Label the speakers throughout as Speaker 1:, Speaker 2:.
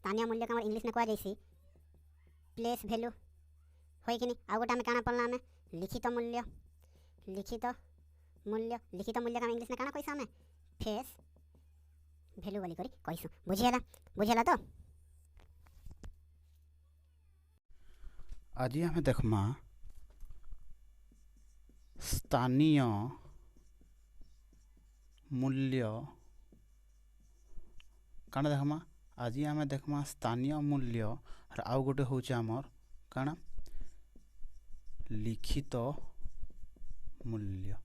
Speaker 1: स्थानीय मूल्य का इंग्लिश में कह जाइसी प्लेस वैल्यू होई कि नहीं। आ गोटे आम काना पढ़ला आम लिखित मूल्य का इंग्लिश में काना कहसा आम फेस वैल्यू बोली करी कहसु। बुझीगला तो।
Speaker 2: आज आम देखमा स्थानीय मूल्य काना देखमा। आज आम देखमा स्थानीय मूल्य और आउ गोटे हूँ आमर काना लिखित मूल्य।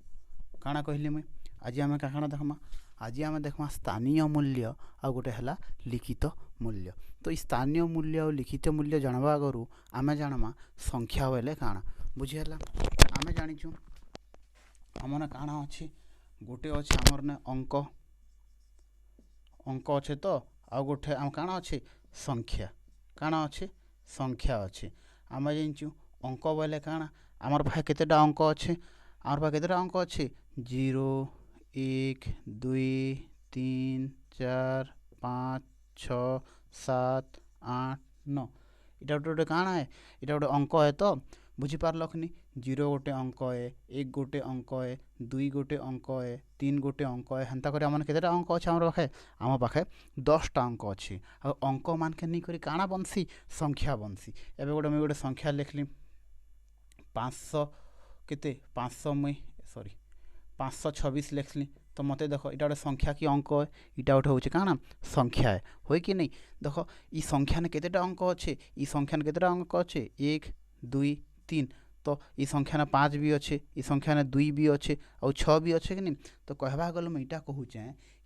Speaker 2: काना कहली मुई आज आम काना देखमा। आज आम देखमा स्थानीय मूल्य आ गोटे है लिखित मूल्य। तो ये स्थानीय मूल्य और लिखित मूल्य जानवा आगु आम जानमा संख्या बोले काना। बुझीगला। आम जाचु आमने काना अच्छी गोटे अच्छे आमर ने अंक अच्छे तो आ गोटे आम काना अच्छे संख्या काना अच्छे संख्या अच्छे। आम जानचु अंक बोले काना आमर पाखे केतेटा अंक अच्छे आमर पाखे केतेटा अंक अच्छे 0 1 2 3 4 5 6 7 8 9 इटा गोटे काना है इटा गोटे अंक है तो बुझीपार लखनी। 0 गोटे अंक है 1 गोटे अंक है 2 गोटे अंक है 3 गोटे अंक है हेन्ता कर आम केतेटा अंक अच्छे आम पाखे 10टा अंक अच्छे। आ अंक मान के नहीं करी काना बनसी संख्या बनसी। एबे गोटे मुई गोटे संख्या लिखली 500 केते 526 लिखली तो मते देखो इटा गोटे संख्या की अंक है इटा गोटे होचे काना संख्या है होय कि नहीं। देखो ई संख्या ने केतेटा अंक अच्छे ई संख्या ने केतेटा अंक अच्छे 1 2 3 तो ई संख्या ने 5 भी अच्छे ई संख्या ने 2 भी अच्छे और 6 भी अच्छे कि नहीं। तो कहबा गले मैं इटा कहूचे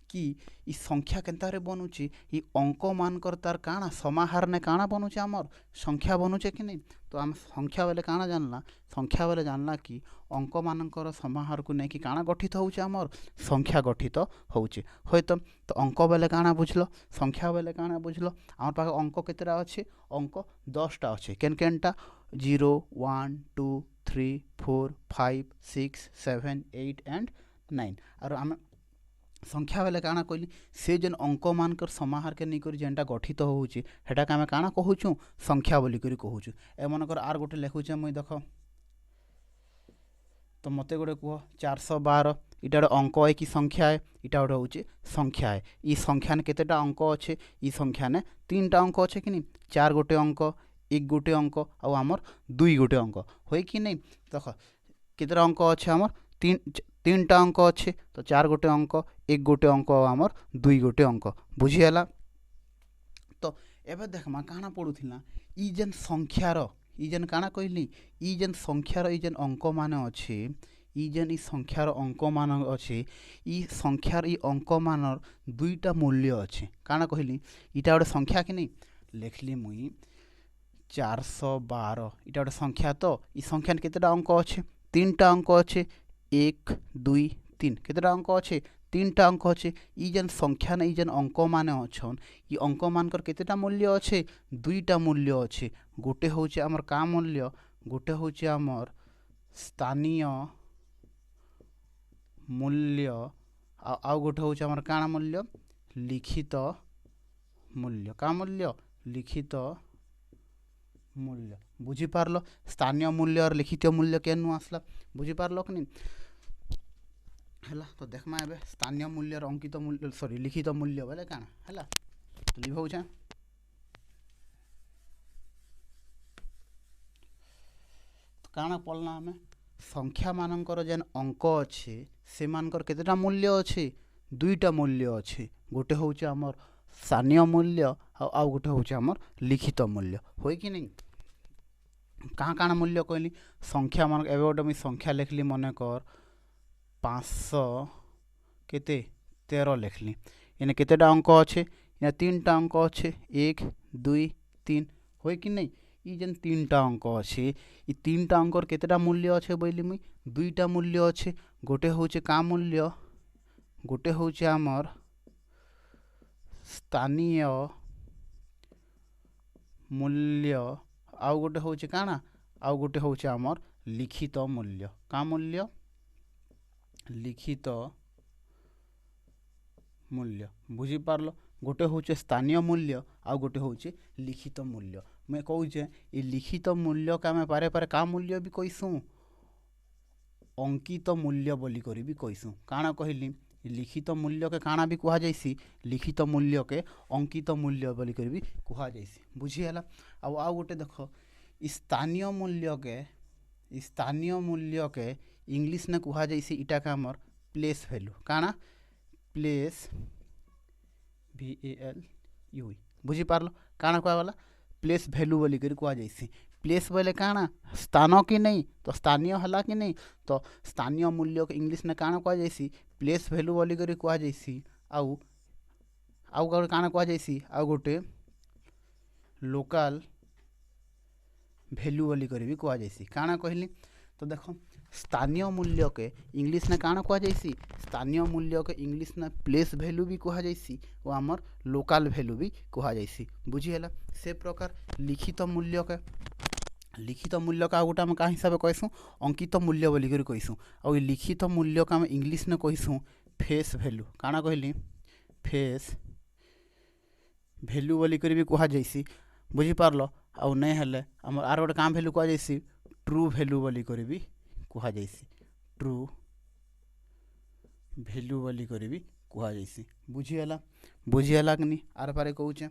Speaker 2: कि ई संख्या केनता रे बनूची ई अंक मानकर तार काना समाहार ने काना बनूचे आमर संख्या बनूचे कि नहीं। तो आम संख्या बोले काना जानला संख्या बोले जानला कि अंक मानकर समाहार को नहीं कि काना गठित होउचे आमर संख्या गठित होउचे होय तो अंक बोले काना बुझलो संख्या बोले काना बुझलो। आमर पाखे अंक केतेटा अच्छे अंक 10टा अच्छे केन केनटा 0 1 2 3 4 5 6 7 8 एंड 9 और आम संख्या बेले काना कहली से जेन अंक मानकर समाहार के नहीं करी जेनटा गठित होउची हेटा के आमे काना कहूचु संख्या बोली करी कहूचु। ए मनकर आर गोटे लिखुचे मुई देख तो मते गोटे कह 412 इटा गोटे अंक है कि संख्या है इटा गोटे होउची संख्या है। ई संख्या ने केतेटा अंक अच्छे ई संख्या ने 3टा अंक अच्छे कि नहीं 4 गोटे अंक 1 गोटे अंक आ आमर 2 गोटे अंक होय कि नहीं। देख केतेटा अंक अच्छे आमर 3टा अंक अच्छे तो 4 गोटे अंक 1 गोटे अंक आमर 2 गोटे अंक बुझीगला। तो एबे देखमा काना पड़ुथिला ई जेन संख्यार ई जेन काना कहली ई जेन संख्यार ई जेन अंक माने अच्छे ई जेन ई संख्यार अंक मान अच्छे ई संख्यार ई अंक मानर 2टा मूल्य अच्छे काना कहली इटा गोटे संख्या कि नहीं लिखली मुई 412 इटा गोटे संख्या तो ई संख्या ने केतेटा अंक अच्छे 3टा अंक अच्छे 1 2 3 केतेटा अंक अच्छे 3टा अंक अच्छे ई जेन संख्या ने ई जेन अंक माने अच्छन ई अंक मानकर केतेटा मूल्य अच्छे 2टा मूल्य अच्छे गोटे होचे आमर का मूल्य गोटे होचे आमर स्थानीय मूल्य आ गोटे होचे आमर काना मूल्य लिखित मूल्य का मूल्य लिखित मूल्य। बुझीपारल स्थानीय मूल्य और लिखित मूल्य केनु आसला बुझीपारल कि नहीं है। तो देखमा एबे स्थानीय मूल्य और अंकित मूल्य सॉरी लिखित मूल्य बोले काना है तो लिख होउछा तो काना पढ़ला हमें संख्या मानकर जेन अंक अच्छे से मानकर केतेटा मूल्य अच्छे 2टा मूल्य अच्छे गोटे होउछे हमर स्थानीय मूल्य आ गोटे होउछे हमर लिखित मूल्य होय कि नहीं। कहाँ काना मूल्य कहली संख्या मान एबे गोटे मुई संख्या लिखली मने कर 500 केते 13 लिखली इने केतेटा अंक अच्छे इने 3टा अंक अच्छे 1 2 3 होय कि नहीं। ई जेन 3टा अंक अच्छे ई 3टा अंकर केतेटा मूल्य अच्छे बोली मुई 2टा मूल्य अच्छे गोटे होचे का मूल्य गोटे होचे आमर स्थानीय मूल्य आउ गोटे होचे काना आउ गोटे होचे आमर लिखित मूल्य का मूल्य लिखित मूल्य बुझी पारलो। गोटे हूँ स्थानीय मूल्य आ गोटे हूँ लिखित मूल्य। मैं कहूचे ये लिखित मूल्य का आम पारे पारे का मूल्य भी कहसूँ अंकित मूल्य बोली करी भी कहसूँ। काଣା कहली लिखित मूल्य के काଣା भी कह जाइसी लिखित मूल्य के अंकित मूल्य बोली करी भी कह जाइसी। बुझीगला। आउ गोटे देख स्थानीय मूल्य के इंग्लिश ने कह जाइसी इटा का हमर प्लेस वैल्यू। काଣା प्लेस VALU बुझी पारल काଣା कहला प्लेस वैल्यू बोली करी कह जाइसी। प्लेस बोले काଣା स्थान कि नहीं तो स्थानीय हला कि नहीं तो स्थानीय मूल्य के इंग्लिश ने काଣା कह जाइसी प्लेस वैल्यू बोली करी कह जाइसी। आउ गोटे काଣା कह जाइसी आउ गोटे लोकल वैल्यू बोली करी भी कह जाइसी। काଣା कहली तो देख स्थानीय मूल्य के इंग्लिश ने काଣା कह जाइसी स्थानीय मूल्य के इंग्लिश ने प्लेस वैल्यू भी कह जाइसी और आमर लोकल वैल्यू भी कह जाइसी। बुझीगला। से प्रकार लिखित मूल्य का गोटे आम क्या हिसाब से कहसूँ अंकित मूल्य बोली करी कहसूँ। और लिखित मूल्य का आम इंग्लिश ने कहसूँ फेस वैल्यू। काଣା कहली फेस वैल्यू बोली करी भी कह जाइसी। बुझी पारल। आउ नहीं हेले आम आर गोटे काम वैल्यू कह जाइसी ट्रू वैल्यू बोली करी भी कह जाइसी ट्रू वैल्यू बोली करी भी कह जाइसी। बुझीगला कि नहीं। आर पारे कहूचे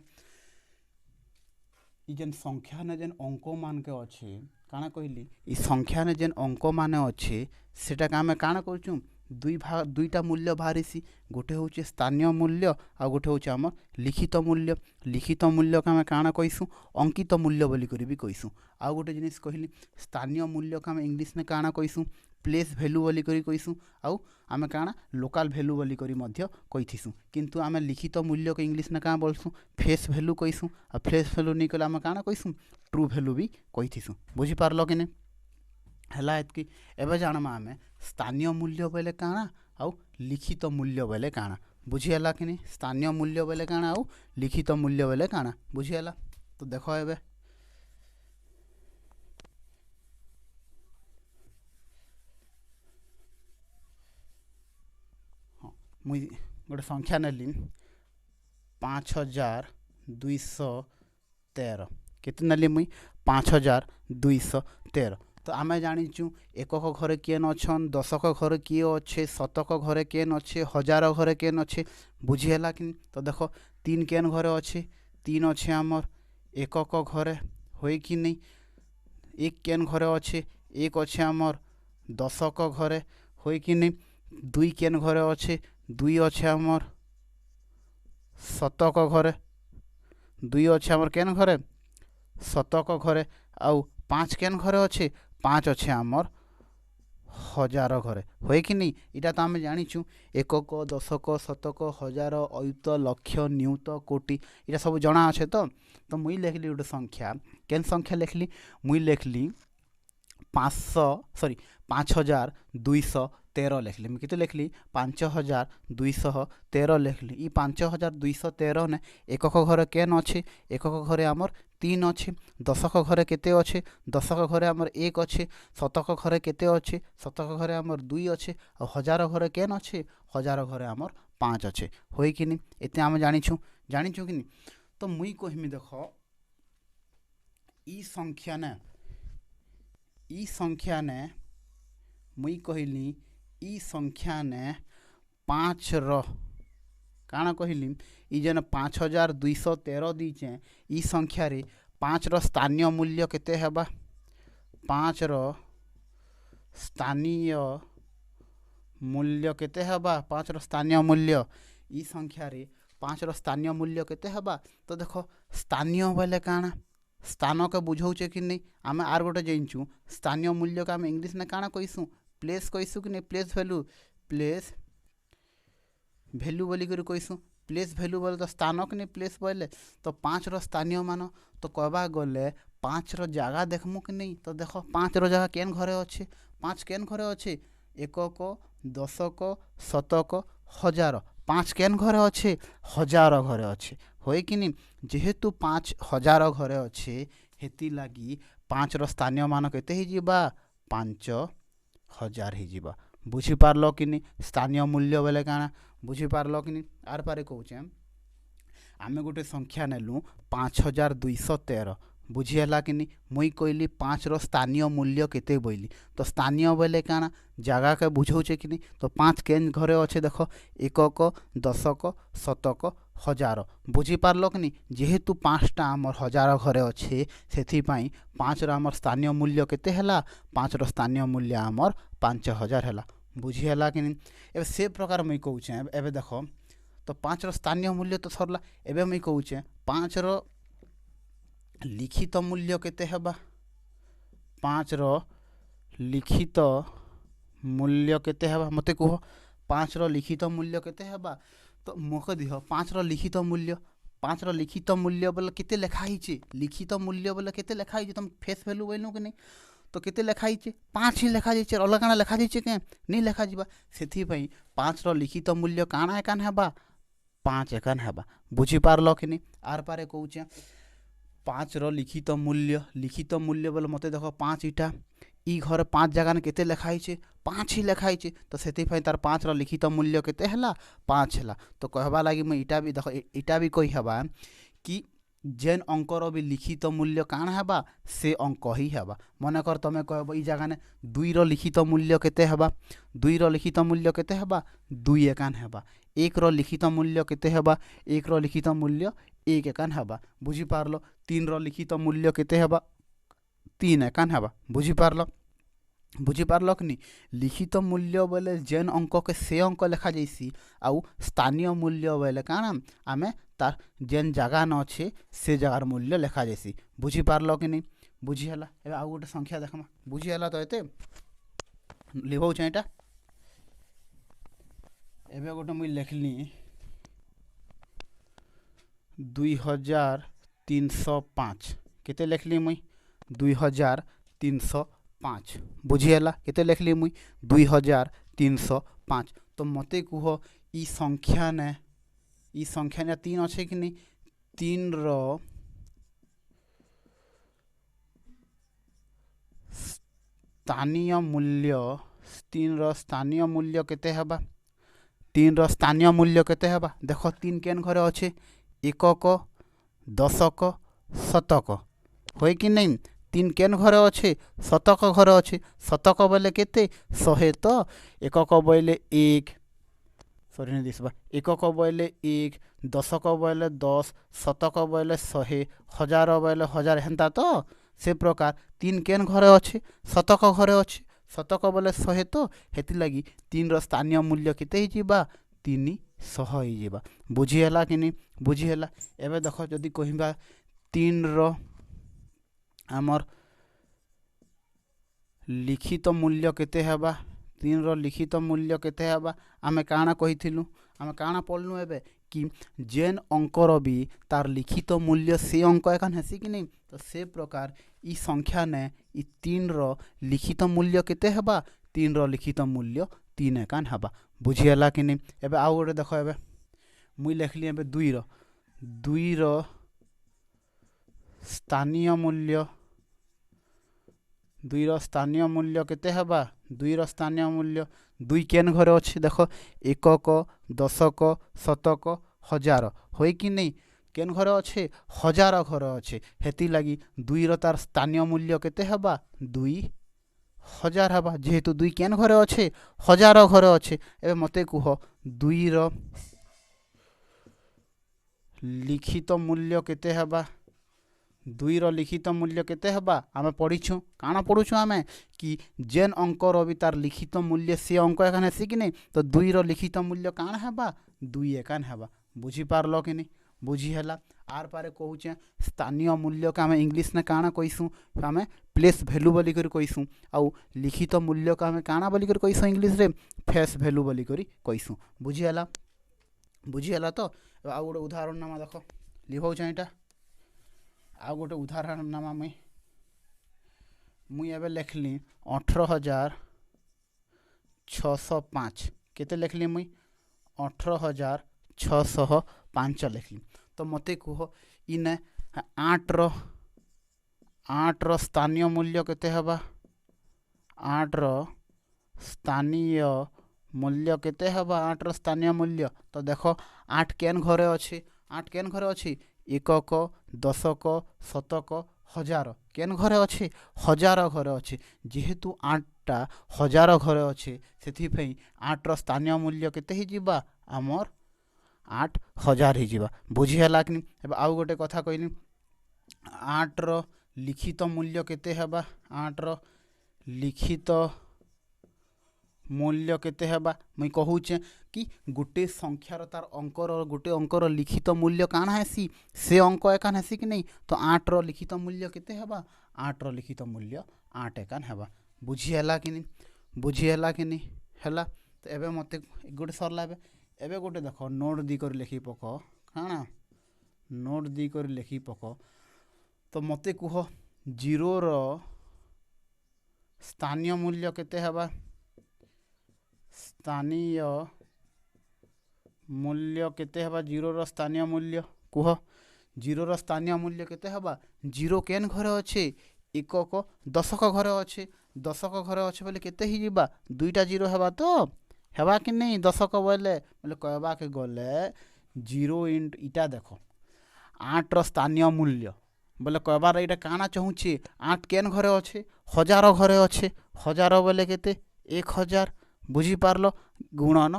Speaker 2: जेन संख्या ने जेन अंक मान के अच्छे काଣା कहली ई संख्या ने जेन अंक मान अच्छे सेटा का आम काଣା करूँ दुईटा मूल्य बाहरी गोटे हूँ स्थानीय मूल्य आ गोटे हूँ आम लिखित मूल्य। लिखित मूल्य का आम काଣା कहसूँ अंकित मूल्य बोली करी भी कहसूँ। आउ गोटे जिनिस कहली स्थानीय मूल्य का आम इंग्लिश ने काଣା कहसूँ प्लेस वैल्यू बोली करी कहसूँ। आउ आम काଣା लोकल वैल्यू बोली करी मध्य कहिथिसूँ। किंतु आम लिखित मूल्य के इंग्लिश ने काଣା बोलसूँ फेस वैल्यू कहसूँ। आ फेस वैल्यू नहीं कले आम काଣା कहसूँ ट्रू वैल्यू भी कहिथिसूँ। बुझी पारल कि नहीं हैला एतकी। एबे जानमा आमे स्थानीय मूल्य बोले काଣା आउ लिखित मूल्य बोले काଣା। बुझीगला कि नहीं स्थानीय मूल्य बोले काଣା आउ लिखित मूल्य बोले काଣା। बुझीगला। तो देख एबे हाँ मुई गोटे संख्या नेली 5213 केते नेली मुई 5213। तो आम जाचु एकक घरे केन अच्छन दशक घरे किए अच्छे शतक घरे केन अच्छे हजार घरे केन अच्छे। बुझीगला कि तो देख 3 केन घरे अच्छे 3 अच्छे आमर एकक घरे हो कि नहीं। 1 केन घरे अच्छे 1 अच्छे आमर दशक घरे हो कि नहीं। 2 केन घरे अच्छे 2 अच्छे आमर शतक घरे 2 अच्छे आमर केन घरे शतक घरे। आउ 5 केन घरे अच्छे 5 अच्छे आमर हजार घरे हो कि नहीं। इटा तो आम जाचु एकक दशक शतक हजार अयुत लक्ष नियुत कोटि इटा सब जना अच्छे। तो मुई लिखली गोटे संख्या केन संख्या लिखली मुई लिखली 5213 लिखली। मुझे कितने लिखली 5213 लिखली। ई 5213 ने एकक घरे केन अच्छे एकक घरे आमर 3 अच्छे दशक घरे केते अच्छे दशक घरे आमर 1 अच्छे शतक घरे केते अच्छे शतक घरे आमर 2 अच्छे और हजार घरे केन अच्छे हजार घरे आमर 5 अच्छे हो कि नहीं। एते आम जानिछु कि नहीं। तो मुई कहमी देख ई संख्या ने मुई कहली ई संख्या ने 5 काଣା कहली ई जेन 5213 दीचे ई संख्या रे 5 स्थानीय मूल्य केते हेबा 5 स्थानीय मूल्य केते हेबा 5 स्थानीय मूल्य ई संख्या रे 5 स्थानीय मूल्य केते हेबा। तो देख स्थानीय बोले काଣା स्थान के बुझाऊचे कि नहीं। आम आर गोटे जाइचु स्थानीय मूल्य का आम इंग्लिश ने काଣା कहसूँ प्लेस कहसूँ कि नहीं प्लेस वैल्यू बोली करी कहसूँ। प्लेस वैल्यू बोले तो स्थान कि नहीं प्लेस बोले तो 5 स्थानीय मान तो कहबा गले 5 जगह देखमु कि नहीं। तो देख 5 जगह केन घरे अच्छे 5 केन घरे अच्छे एकक दशक शतक हजार 5 केन घरे अच्छे हजार घरे अच्छे हो कि नहीं। जेहेतु 5000 घरे अच्छे हेती लगी 5 स्थानीय मान केते ही जीवा 5000 ही जीवा। बुझी पारल कि नहीं स्थानीय मूल्य बोले काଣା बुझी पारल कि नहीं। आर पारे कहूचे आमे गोटे संख्या नेलु 5213 बुझीगला कि मुई कहली 5 रो स्थानीय मूल्य केते बोली तो स्थानीय बोले काना जगह के बुझाऊे कि तो 5 केन घरे अच्छे देख एकक दशक शतक हजार बुझीपार कि जेहेतु 5टा आमर हजार घरे अच्छे से 5 रो आमर स्थानीय मूल्य केते हला 5 रो स्थानीय मूल्य आमर 5000 है बुझीगला कि ए से प्रकार मुई कहूचे एबे देख तो 5 रो स्थानीय मूल्य तो सरला एबे मुई कहूचे 5 रो लिखित मूल्य केते हेबा 5 रो लिखित मूल्य केते हेबा मते कह 5 रो लिखित मूल्य केते हेबा तो मोके दिह 5 रो लिखित मूल्य बोले केते लिखा हिचे लिखित मूल्य बोले केते लिखा हिचे तुम फेस वैल्यू बोलनु कि नहीं तो केते लिखा हिचे 5 ही लिखा जाइए अलग काना लिखा जाइए के नहीं लिखा जीवा सेथि पई 5 रो लिखित मूल्य काना एकान हेबा 5 एकान हेबा बुझी पारलो कि नहीं आर पारे कहूचे 5 रो लिखित मूल्य बोले मते देखो 5 इटा ई घर 5 जगह ने केते लिखा हिचे 5 ही लिखा हिचे तो सेथि पई तार 5 रो लिखित मूल्य केते हला 5 हला तो कहबा लागि मैं इटा भी देखो इटा भी कहि हबा कि जेन अंकर भी लिखित मूल्य काण हेबा से अंक ही हेबा मन कर तमे कहब ई जगह ने 2 रो लिखित मूल्य केते हेबा 2 रो लिखित मूल्य केते हेबा 2 एकान हेबा 1 रो लिखित मूल्य केते हेबा 1 रो लिखित मूल्य 1 एकान हेबा बुझी पारलो 3 रो लिखित मूल्य केते हेबा 3 एकान हेबा बुझी पारलो कि लिखित मूल्य बोले जेन अंक के से अंक लिखा जाइसी आउ स्थानीय मूल्य बोले काना आमे तार जेन जगह न अच्छे से जगार मूल्य लिखा जाइसी बुझी पारलो कि नहीं बुझीगला एबे आउ गोटे संख्या देखमा बुझीगला तो एते लिखौ छ एटा एबे गोटे मुई लिखली 2305 केते लिखली मुई 2305 बुझीगला केते लिखली मुई 2305 तो मते कह ई संख्या ने 3 अच्छे कि नहीं 3 रो स्थानीय मूल्य केते हेबा 3 रो स्थानीय मूल्य केते हेबा देखो 3 केन घरे अच्छे एकक दशक शतक होय कि नहीं 3 केन घरे अच्छे शतक घरे अच्छे शतक बोले केते 100 तो एकक बोले 1 सॉरी नहीं दिसबा एकक बोले 1 दशक बोले 10 शतक बोले 100 हजार बोले 1000 हेंता तो से प्रकार 3 केन घरे अच्छे शतक घरे अच्छे शतक बोले 100 तो हेति लगी 3 रो स्थानीय मूल्य केते ही जीबा 300 ही जीबा बुझीगला कि नहीं बुझीगला एबे देखो जदी कहिबा 3 रो आमर लिखित मूल्य केते हेबा 3 रो लिखित मूल्य केते हेबा आमे काना कहिथिलु आमे काना पढलु एबे कि जेन अंकर भी तार लिखित मूल्य से अंक एकान हेसी कि नहीं तो से प्रकार ई संख्या ने ई 3 रो लिखित मूल्य केते हेबा 3 रो लिखित मूल्य 3 एकान हेबा बुझीगला कि नहीं एबे आउ गोटे देखो एबे मुई लिखली एबे 2 रो स्थानीय मूल्य 2 रो स्थानीय मूल्य केते हेबा 2 रो स्थानीय मूल्य 2 केन घरे अच्छे देखो एकक दशक शतक हजार होय कि नहीं केन घरे अच्छे हजार घरे अच्छे हेति लगी 2 रो तार स्थानीय मूल्य केते हेबा 2000 हेबा जेहेतु 2 केन घरे अच्छे हजार घरे अच्छे एबे मते कह 2 रो लिखित मूल्य केते हेबा 2 रो लिखित मूल्य केते हेबा आमे पढ़ीछु काना पढ़ुछु आमे कि जेन अंक रो भी तार लिखित मूल्य से अंक एकान हेसी कि नहीं तो 2 रो लिखित मूल्य काना हेबा 2 एकान हेबा बुझी पारलो कि नहीं बुझी हला आर पारे कहूचे स्थानीय मूल्य का आमे इंग्लिश ने काना कहिसु आमे प्लेस वैल्यू बोली कर कहिसु आउ लिखित मूल्य का आमे काना बोली कर कहिसु इंग्लिश रे फेस वैल्यू बोली कर कहिसु बुझी हला तो आ गोटे उदाहरण नामा देखो लिखौ छ एटा आ गोटे उदाहरण नामा मुई एबे लिखली 18605 केते लिखली मुई 18605 लिखली तो मते कह इने 8 रो स्थानीय मूल्य केते हेबा 8 रो स्थानीय मूल्य केते हेबा 8 रो स्थानीय मूल्य तो देखो 8 केन घरे अच्छे आठ केन घरे अच्छी एकक दशक शतक हजार केन घरे अच्छे हजार घरे अच्छे जेहेतु आठटा हजार घरे अच्छे से आठर स्थानीय मूल्य केते ही जिबा आमर 8000 ही जिबा बुझीगला कि नहीं। आउ गोटे कथा कहली आठर लिखित मूल्य केते हेबा आठर लिखित मूल्य केते हेबा मुई कहूचे कि गोटे संख्यार तार अंकर गोटे अंकर लिखित मूल्य काना हेसी से अंक एकान हेसी कि नहीं तो आठर लिखित मूल्य केते हेबा आठर लिखित मूल्य 8 एकान हेबा बुझीगला कि नहीं बुझीगला कि नहीं हैला। तो एबे मते गोटे सरला एबे गोटे देख नोट दी कर लिखि पक काना नोट दी कर लिखि पक तो मते कुह जीरो रो स्थानीय मूल्य केते हेबा स्थानीय मूल्य केते हेबा जीरो रो स्थानीय मूल्य कुह जीरो रो स्थानीय मूल्य केते हेबा जीरो केन घरे अच्छे एकक दशक घरे अच्छे दशक घरे अच्छे बोले केते ही जिबा दुईटा जीरो हेबा तो हेबा कि नहीं दशक बोले बोले कहबा के गले जीरो इंट इटा देख आठर स्थानीय मूल्य बोले कहबार यहाँ काना चाहूँचे आठ केन घरे अच्छे हजार घरे अच्छे हजार बोले केते 1000 बुझीपार गुणन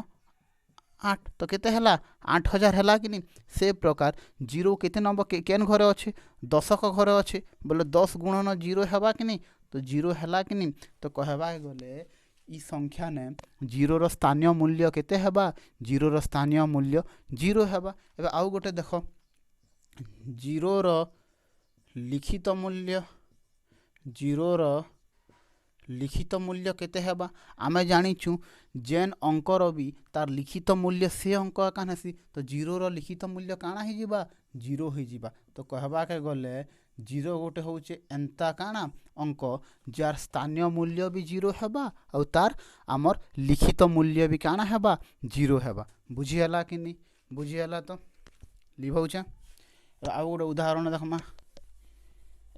Speaker 2: 8 तो केते हला 8000 हला कि नहीं से प्रकार जीरो केते नंबर केन घरे अच्छे दशक घरे अच्छे बोले 10 गुणन जीरो हेबा कि नहीं तो जीरो हला कि नहीं तो कहबा गले ई संख्या ने जीरो रो स्थानीय मूल्य केते हेबा जीरो रो स्थानीय मूल्य जीरो हेबा। एबे आउ गोटे देख जीरो रो लिखित मूल्य जीरो रो लिखित मूल्य केते हेबा आमे जानिचु जेन अंकर भी तार लिखित मूल्य से अंक एकान हेसी तो जीरो रो लिखित मूल्य काना ही जिबा जीरो ही जिबा तो कहबा के गले जीरो गोटे होचे एंता काना अंक जार स्थानीय मूल्य भी जीरो हेबा और तार आमर लिखित मूल्य भी काना हेबा जीरो हेबा बुझीगला कि नहीं बुझीगला तो लिभौचा। आउ गोटे उदाहरण देखमा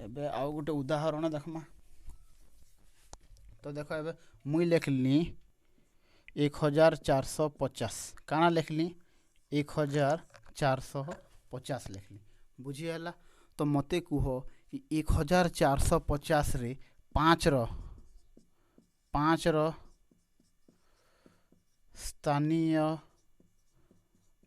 Speaker 2: एबे आउ गोटे उदाहरण देखमा तो देख एबे मुई लिखली 1450 काना लिखली 1450 लिखली बुझीगला तो मते कुह 1450 रे 5 रो स्थानीय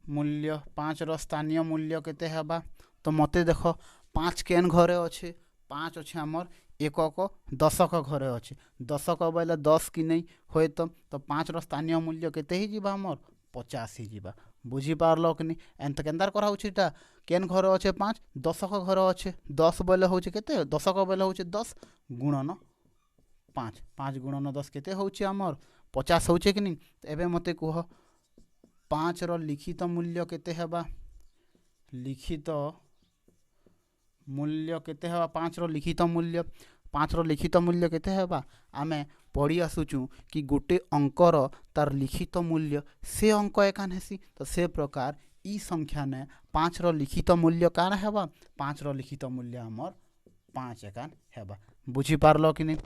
Speaker 2: मूल्य 5 रो स्थानीय मूल्य केते हेबा तो मते देख 5 केन घरे अच्छे 5 अच्छे आमर एकक दशक घरे अच्छे दशक बोले 10 कि नहीं होए तो 5 रो स्थानीय मूल्य केते ही जिबा आमर 50 ही जिबा बुझीपार कि नहीं एंत केन्दार करा होछिटा केन घरे अच्छे 5 दशक घरे अच्छे 10 बोले होचे केते दशक बोले होचे 10 गुणन 5 5 गुणन 10 केते होचे आमर 50 होचे कि नहीं तो एबे मते कुह 5 रो लिखित मूल्य केते हेबा लिखित मूल्य केते हेबा 5 रो लिखित मूल्य 5 रो लिखित मूल्य केते हेबा आमे पढ़ी आसुचु कि गोटे अंकर तार लिखित मूल्य से अंक एकान हेसी तो से प्रकार ई संख्या ने 5 रो लिखित मूल्य कान हेबा 5 रो लिखित मूल्य आमर 5 एकान हेबा बुझीपार कि नहीं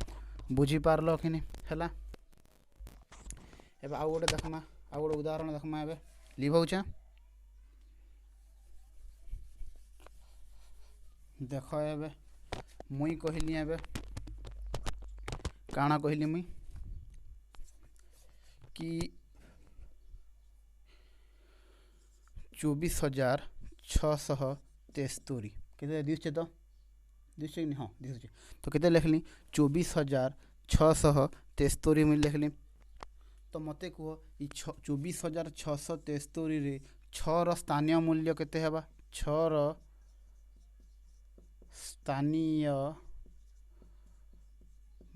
Speaker 2: बुझीपार कि नहीं हैला। एबे आउ गोटे देखमा आउ गोटे उदाहरण देखमा एबे लिभौचा देख एबे मुई कहली एबे काना कहली मुई कि 24,673 केते दिसछे तो दिसछे कि हाँ दिसछे तो केते लिखली 24,673 मुई लिखली तो मते कह 24,673 रे 6 रो स्थानीय मूल्य केते हेबा 6 रो स्थानीय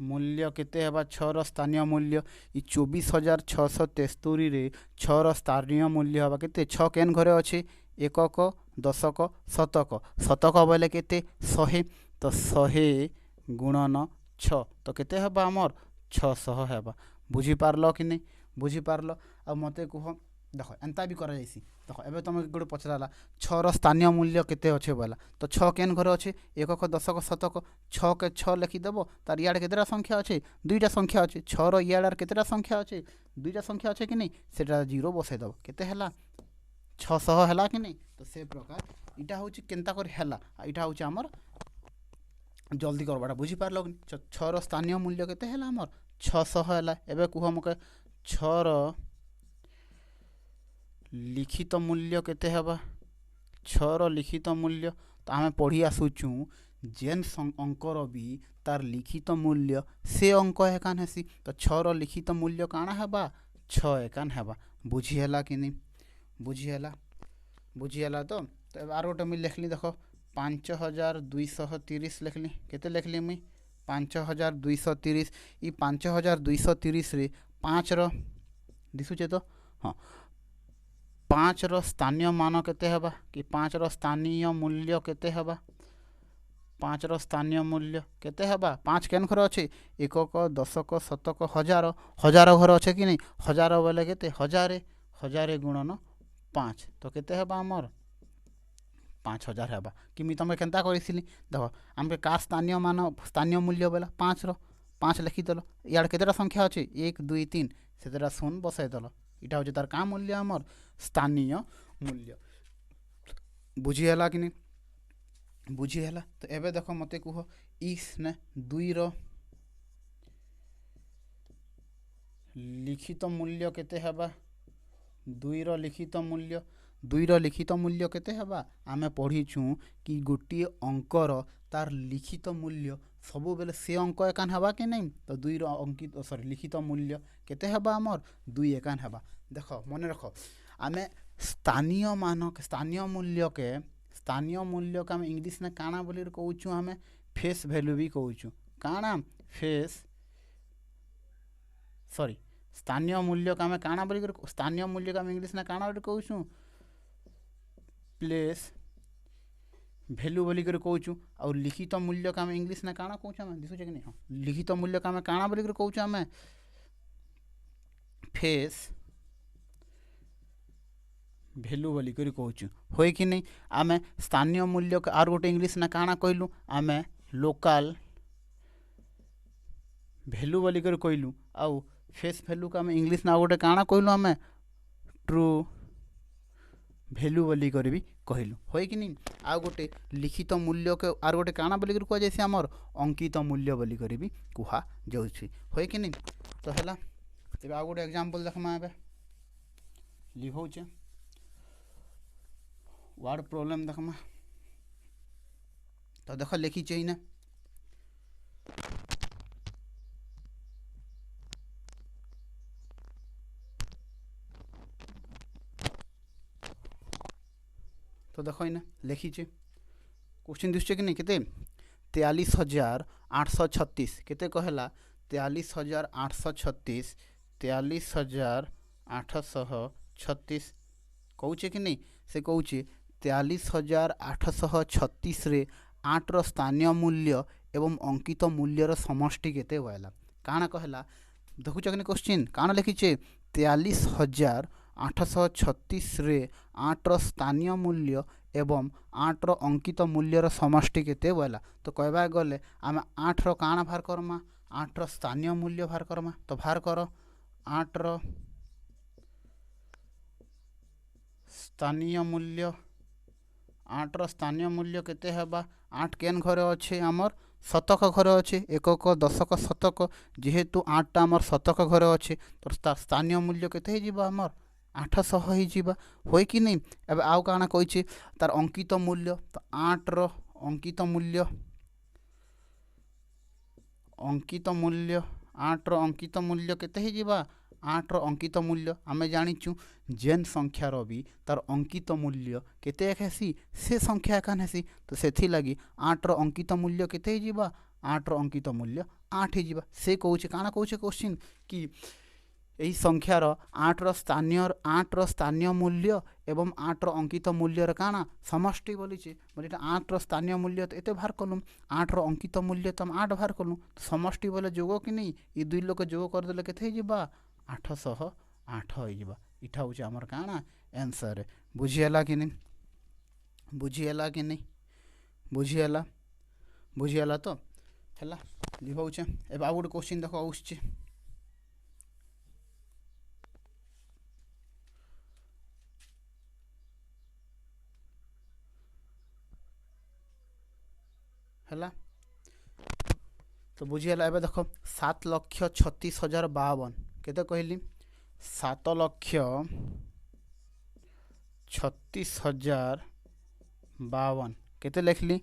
Speaker 2: मूल्य केते हेबा 6 रो स्थानीय मूल्य 24,673 रे 6 रो स्थानीय मूल्य हेबा केते 6 केन घरे अच्छे एकक दशक शतक शतक बोले केते 100 तो 100 गुणन 6 तो केते हेबा आमर 600 हेबा बुझीपार कि नहीं बुझीपार आ मते कह देख एंता भी करा जाइसी देख एबे तुम गोटे पचराला 6 रो स्थानीय मूल्य केते अच्छे बोला तो 6 केन घरे अच्छे एकक दशक शतक 6 के 6 लिखिदेव तार इयाड़े केतेटा संख्या अच्छे दुईटा संख्या अच्छे 6 रो इयाड़े केतेटा संख्या अच्छे दुईटा संख्या अच्छे कि नहीं सेटा जीरो बसैदेव केते हला 600 है कि नहीं। तो से प्रकार इटा हूँ केन्ता कर है इटा हूँ आमर जल्दी करवाटा बुझीपार कि 6 स्थानीय मूल्य केते है आमर 600 है। एवं कह मके 6 लिखित मूल्य केते हेबा 6 लिखित मूल्य। तो आम पढ़ी आसुचु जेन अंकर भी तार लिखित मूल्य से अंक एकान हेसी। तो 6 लिखित मूल्य काଣା हेबा 6 एकान हेबा। बुझीहेला कि नहीं बुझीहेला। तो आर गोटे मुझे लिखली देख 5230 लिखली केते लिखली मुई 5230 ई 5230 रे 5 दिशुचे तो हाँ 5 स्थानीय मान केते हेबा कि 5 स्थानीय मूल्य केते हेबा 5 स्थानीय मूल्य केते हेबा 5 केन घर अच्छे एकक दशक शतक हजार हजार घर अच्छे कि नहीं हजार बोले केते हजार गुणन 5 तो केते हेबा आमर 5000 हेबा। कि तुम केन्ता करी देख आम कार स्थानीय मूल्य बोला 5 लिखिदेल इे केतेटा संख्या अच्छे 1 2 3 से शून्य बसईदेल इटा हूँ तार क्या मूल्य आमर स्थानीय मूल्य। बुझीहेला कि नहीं बुझीहेला। तो एबे देख मते कह इस ने 2 लिखित मूल्य केते हेबा 2 लिखित मूल्य 2 लिखित मूल्य केते हेबा आमे पढ़ीचु कि गोटे अंकर तार लिखित मूल्य सबु बेले से अंक एकान हेबा कि नहीं। तो 2 अंकित सॉरी लिखित मूल्य केते हेबा आमर 2 एकान हेबा। देख मन रख आमे स्थानीय मान स्थानीय मूल्य के आम इंग्लीश ने काଣା बोली कहूँ आम फेस भैल्यू भी कहूँ काଣା फेस सॉरी स्थानीय मूल्य का आम काଣା बोली स्थानीय मूल्य का आम इंग्लीश ने काଣା बोली कहूँ प्लेस भैल्यू बोली कहूँ। और लिखित मूल्य का आम इंग्लीश ने काଣା कहूँ आम दिशुचे कि नहीं हाँ लिखित मूल्य का आम काଣା बोली कहूँ आम फेस भैल्यू बोली कहूँ हो कि नहीं। आम स्थानीय मूल्य के आर गोटे इंग्लीश ने काଣା कहलु आम लोकल भैल्यू बोली कहलु आउ फेस भैल्यू का आम इंग्लीश ना गोटे काଣା कहलु आम ट्रू भैल्यू बोली भी कहलु हो कि नहीं। आउ गोटे लिखित मूल्य के आर गोटे काଣା बोली कह जाए आमर अंकित मूल्य बोली भी कह जाऊँगी हो कि नहीं। तो है तेज आउ गोटे एग्जाम्पल देखमा ए लिखौचे वर्ड प्रॉब्लम देखमा। तो देख लिखीचे इना तो देख इना लिखीचे क्वेश्चन दिशुचे कि नहीं केते 43,836 केते कहला 43,836 43,836 कौचे कि नहीं से कौचे 43,836 रे 8 स्थानीय मूल्य एवं अंकित मूल्यर समष्टि केते होइला काଣା कहला देखुच कि क्वेश्चन काଣା लिखीचे 43,836 रे 8 स्थानीय मूल्य एवं 8 अंकित मूल्यर समष्टि केते होइला। तो कहबा गले आम 8 काଣା बाहर करमा 8 स्थानीय मूल्य बाहर करमा। तो बाहर कर 8 स्थानीय मूल्य 8 स्थानीय मूल्य केते हेबा 8 केन घरे अच्छे आमर शतक घरे अच्छे एकक दशक शतक जेहेतु 8टा आमर शतक घरे अच्छे तो स्थानीय मूल्य केते हो आमर 800 हो कि नहीं। अब आउ काଣା कही तार अंकित मूल्य तो 8 अंकित मूल्य 8 अंकित मूल्य केते 8 अंकित मूल्य आमे जानिचु जेन संख्यार भी तार अंकित मूल्य केते हेसी से संख्या एकान हेसी। तो सेथि लगी 8 अंकित मूल्य केते 8 अंकित मूल्य 8 हो से कौचे काଣା कौचे क्वेश्चन कि यही संख्यार 8 स्थानीय मूल्य एवं 8 अंकित मूल्यर काଣା समष्टि बोलीचे बोले 8 स्थानीय मूल्य तो एते बाहर कलुम 8 अंकित मूल्य तो 8 बाहर कलुम समष्टि बोले जोग कि नहीं ये दुई लोग जोग करदे केते 808 हो इटा हूँ आमर काଣା आंसर बुझीहेला कि नहीं बुझीहेला तो है लिखौचे एवं आउ गोटे क्वेश्चन देख आसुचे है। तो बुझीगला। एबे देख 7,36,52 केते कहली 7,36,52 केते लिखली।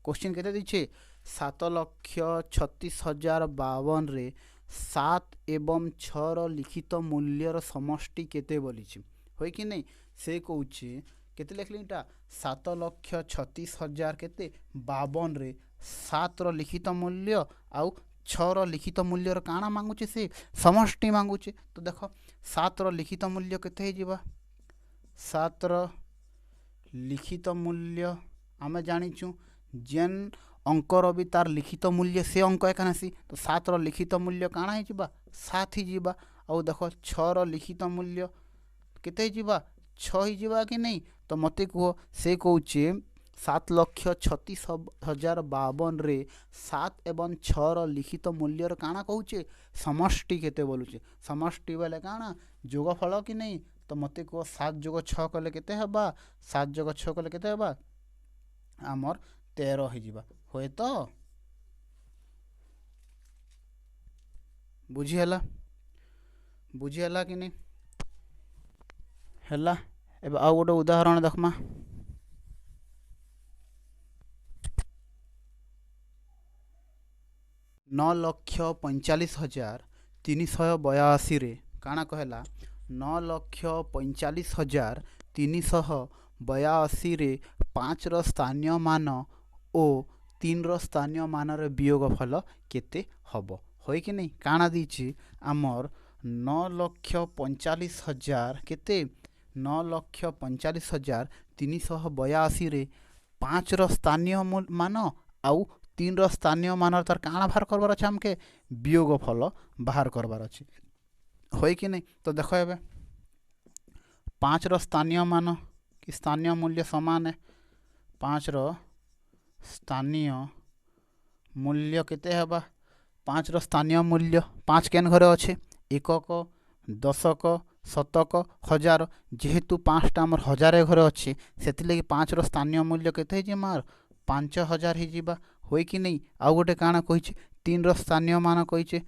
Speaker 2: क्वेश्चन केते दीछे 7,36,52 रे 7 एवं 6 लिखित मूल्यर समष्टि केते बोलीछि होय कि नहीं। से कहूचे केते लिखली इटा 7,36,000 केते 52 रे 7 लिखित मूल्य आउ 6 लिखित मूल्यर काना मांगुचे से समष्टि मांगुचे। तो देख 7 लिखित मूल्य केते हे जिबा 7 लिखित मूल्य आमे जानिचु जेन अंकर भी तार लिखित मूल्य से अंक एकानासी। तो 7 लिखित मूल्य काना हे जिबा 7 ही जिबा। आउ देख 6 लिखित मूल्य केते हे जिबा 6 ही जिबा कि नहीं। तो मते कहो से कहूचे 7,36,052 रे 7 एवं 6 लिखित मूल्यर काना कहूचे समष्टि केते बोलुचे। समष्टि बेले काना जोगफल कि नहीं। तो मते कहो 7 जोग 6 कले केते हेबा 7 जोग 6 कले केते हेबा आमर 13 हे जिबा होय। तो बुझीगला कि नहीं हैला। एबे आउ गोटे उदाहरण देखमा 9,45,382 रे काना कहला 9,45,382 रे 5 रो स्थानीय मान ओ 3 रो स्थानीय मान रे वियोगफल केते हबो होय कि नहीं। काना दीची आमर 9,45,000 केते 9,45,382 रे 5 रो स्थानीय मान आउ 3 रो स्थानीय मान तार काना बाहर करबार अच्छे हमके वियोगफल बाहर करबार अच्छे होय कि नहीं। तो देखो एबे 5 रो स्थानीय मान कि स्थानीय मूल्य समान है 5 रो स्थानीय मूल्य केते हेबा 5 रो स्थानीय मूल्य 5 केन घरे अच्छे एकक दशक शतक हजार जेहेतु 5टा आमर हजार घरे अच्छे से 5 रो स्थानीय मूल्य केते हे मार 5,000 ही जिबा होय कि नहीं। आउ गोटे काना कहिचे 3 रो स्थानीय मान कहिचे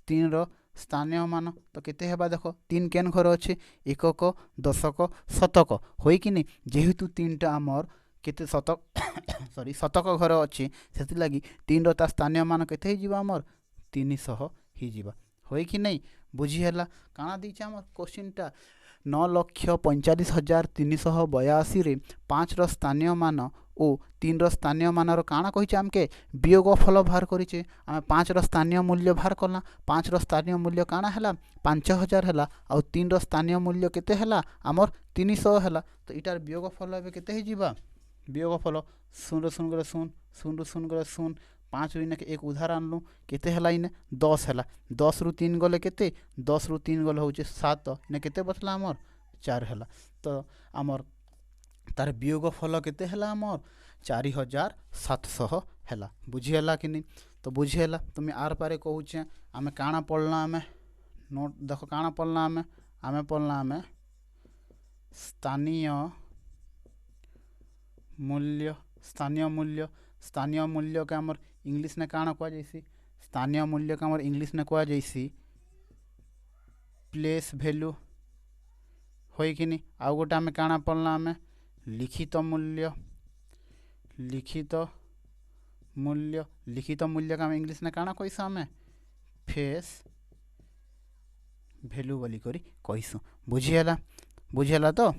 Speaker 2: 3 रो स्थानीय मान तो केते हेबा देखो 3 केन घरे अच्छे एकक दशक शतक होय कि नहीं। जेहेतु 3टा आमर केते शतक सॉरी शतक घरे अच्छे से 3 रो ता स्थानीय मान केते हे जिबा आमर 300 ही जिबा होय कि नहीं। बुझीगला काना दीचे आमर क्वेश्चनटा 9,45,382 रे 5 रो स्थानीय मान ओ 3 रो स्थानीय मान काना कहिचे आमके वियोगफल बाहर करिचे। आमे 5 रो स्थानीय मूल्य बाहर करला 5 रो स्थानीय मूल्य काना हला 5,000 हला आउ 3 रो स्थानीय मूल्य केते हला आमर 300 हला। तो इटार वियोगफल एबे केते हे जिबा वियोगफल 0 0 0 0 0 0 5 इन एक उदाहरण लू केते हला इन 10 हला 10 रु 3 गले केते 10 रु 3 गले होचे 7 इन केते बचला आमर 4 हला। तो आमर तार वियोगफल केते हला आमर 4,700 हला। बुझीगला कि नहीं। तो बुझीगला तुम आर पारे कहूचे आमे काना पढ़ला आमे नोट देखो काना पढ़ला आमे पढ़ला आमे स्थानीय मूल्य के आमर इंग्लिश ने काना कह जैसी स्थानीय मूल्य के आमर इंग्लिश ने कह जैसी प्लेस वैल्यू होय कि नहीं। आउ गोटे आमे काना पढ़ला आमे लिखित मूल्य के आम इंग्लिश ने काना कहसु आमे फेस वैल्यू बोली करी कहसु। बुझीगला तो।